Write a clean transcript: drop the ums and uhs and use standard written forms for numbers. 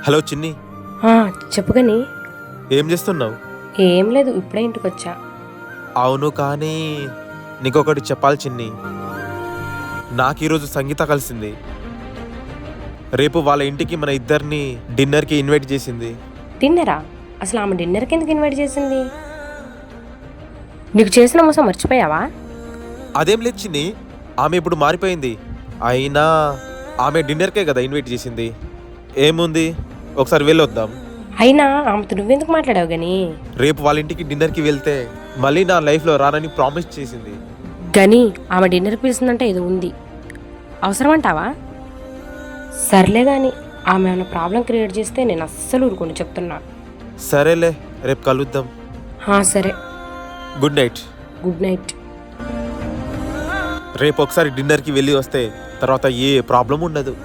Hello చిన్ని, ఆ, చెప్పు కానీ. ఏం చేస్తున్నావు? ఏం లేదు, ఇప్పుడే ఇంటికి వచ్చా. అవును, కానీ నీకొకటి చెప్పాలి చిన్ని. నాకు ఈరోజు సంగీత కలిసింది. రేపు వాళ్ళ ఇంటికి మన ఇద్దరిని డిన్నర్కి ఇన్వైట్ చేసింది. డిన్నరా? అసలు ఆమె డిన్నర్కి ఎందుకు ఇన్వైట్ చేసింది? నీకు చేసిన మోసం మర్చిపోయావా? అదేం లేదు చిన్ని, ఆమె ఇప్పుడు మారిపోయింది. అయినా ఆమె డిన్నర్కే కదా ఇన్వైట్ చేసింది. ఏముంది, ఒకసారి వెళ్ళొద్దాం. అయినా ఆమెతో నువ్వెందుకు మాట్లాడావు కానీ? రేపు వాళ్ళ ఇంటికి డిన్నర్కి వెళ్తే మళ్ళీ నా లైఫ్లో రానని ప్రామిస్ చేసింది. గని ఆమె డిన్నర్కి పిలిచిందంటే ఏదో ఉంది. అవసరమంటావా? సర్లే కానీ ఆమె ఏమైనా ప్రాబ్లం క్రియేట్ చేస్తే నేను అస్సలు ఊరుకోను, చెప్తున్నా. సరేలే, రేపు కలుద్దాం. సరే, గుడ్ నైట్. Good night. రేపు ఒకసారి డిన్నర్కి వెళ్ళి వస్తే తర్వాత ఏ ప్రాబ్లం ఉండదు.